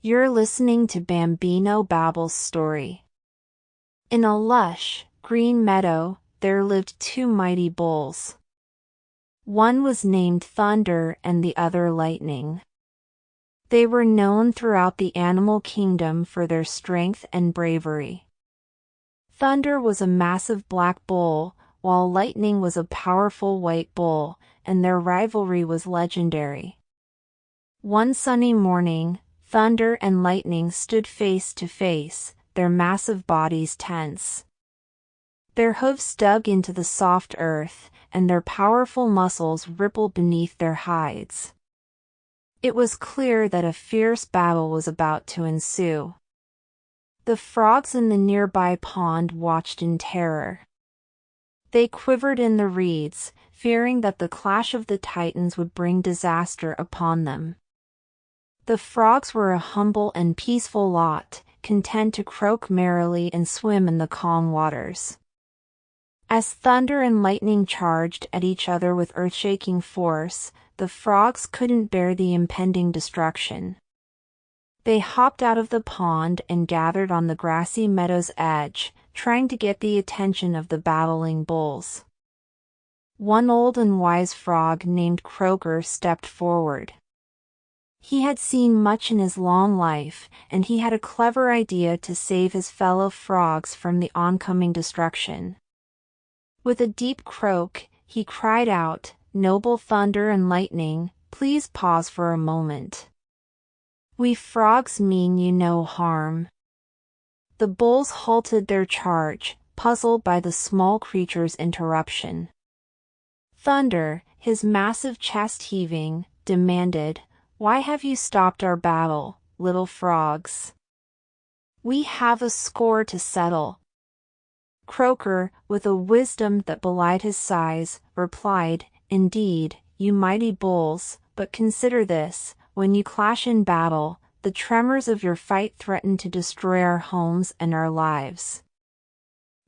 You're listening to BambinoBabble's story. In a lush, green meadow, there lived two mighty bulls. One was named Thunder and the other Lightning. They were known throughout the animal kingdom for their strength and bravery. Thunder was a massive black bull, while Lightning was a powerful white bull, and their rivalry was legendary. One sunny morning, Thunder and Lightning stood face to face, their massive bodies tense. Their hooves dug into the soft earth, and their powerful muscles rippled beneath their hides. It was clear that a fierce battle was about to ensue. The frogs in the nearby pond watched in terror. They quivered in the reeds, fearing that the clash of the titans would bring disaster upon them. The frogs were a humble and peaceful lot, content to croak merrily and swim in the calm waters. As Thunder and Lightning charged at each other with earth-shaking force, the frogs couldn't bear the impending destruction. They hopped out of the pond and gathered on the grassy meadow's edge, trying to get the attention of the battling bulls. One old and wise frog named Croaker stepped forward. He had seen much in his long life, and he had a clever idea to save his fellow frogs from the oncoming destruction. With a deep croak, he cried out, "Noble Thunder and Lightning, please pause for a moment. We frogs mean you no harm." The bulls halted their charge, puzzled by the small creature's interruption. Thunder, his massive chest heaving, demanded, "Why have you stopped our battle, little frogs? We have a score to settle." Croaker, with a wisdom that belied his size, replied, "Indeed, you mighty bulls, but consider this, when you clash in battle, the tremors of your fight threaten to destroy our homes and our lives.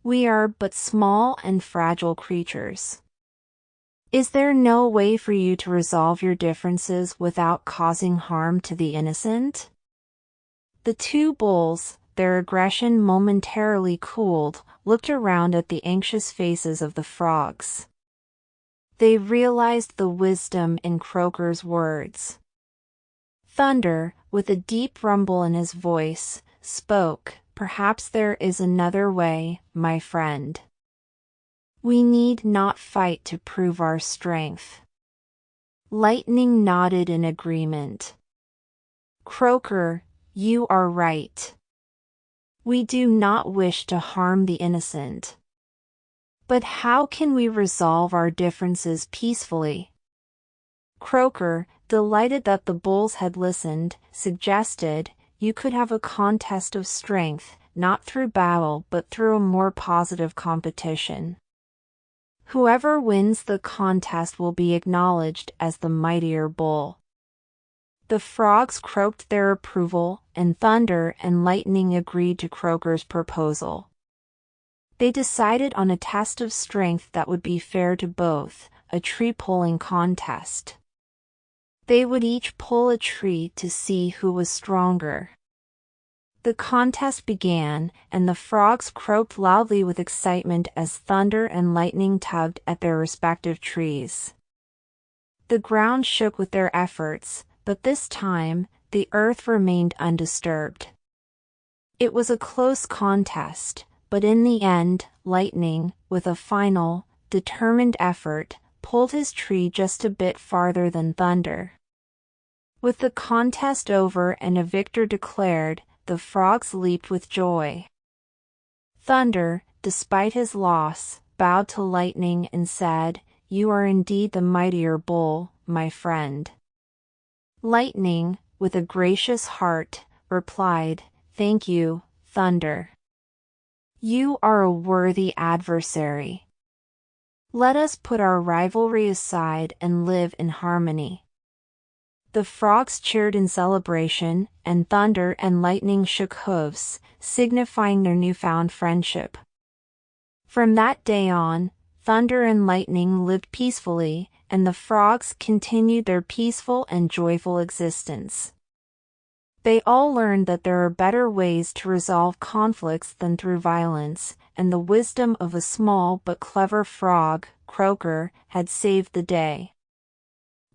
We are but small and fragile creatures. Is there no way for you to resolve your differences without causing harm to the innocent?" The two bulls, their aggression momentarily cooled, looked around at the anxious faces of the frogs. They realized the wisdom in Croaker's words. Thunder, with a deep rumble in his voice, spoke, "Perhaps there is another way, my friend. We need not fight to prove our strength." Lightning nodded in agreement. "Croaker, you are right. We do not wish to harm the innocent. But how can we resolve our differences peacefully?" Croaker, delighted that the bulls had listened, suggested, "You could have a contest of strength, not through battle but through a more positive competition. Whoever wins the contest will be acknowledged as the mightier bull." The frogs croaked their approval, and Thunder and Lightning agreed to Croaker's proposal. They decided on a test of strength that would be fair to both, a tree-pulling contest. They would each pull a tree to see who was stronger. The contest began, and the frogs croaked loudly with excitement as Thunder and Lightning tugged at their respective trees. The ground shook with their efforts, but this time, the earth remained undisturbed. It was a close contest, but in the end, Lightning, with a final, determined effort, pulled his tree just a bit farther than Thunder. With the contest over and a victor declared, the frogs leaped with joy. Thunder, despite his loss, bowed to Lightning and said, "You are indeed the mightier bull, my friend." Lightning, with a gracious heart, replied, "Thank you, Thunder. You are a worthy adversary. Let us put our rivalry aside and live in harmony." The frogs cheered in celebration, and Thunder and Lightning shook hooves, signifying their newfound friendship. From that day on, Thunder and Lightning lived peacefully, and the frogs continued their peaceful and joyful existence. They all learned that there are better ways to resolve conflicts than through violence, and the wisdom of a small but clever frog, Croaker, had saved the day.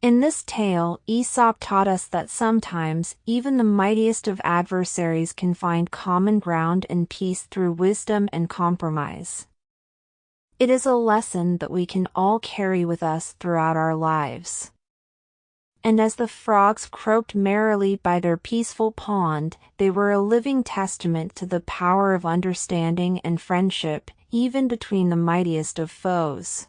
In this tale, Aesop taught us that sometimes even the mightiest of adversaries can find common ground and peace through wisdom and compromise. It is a lesson that we can all carry with us throughout our lives. And as the frogs croaked merrily by their peaceful pond, they were a living testament to the power of understanding and friendship, even between the mightiest of foes.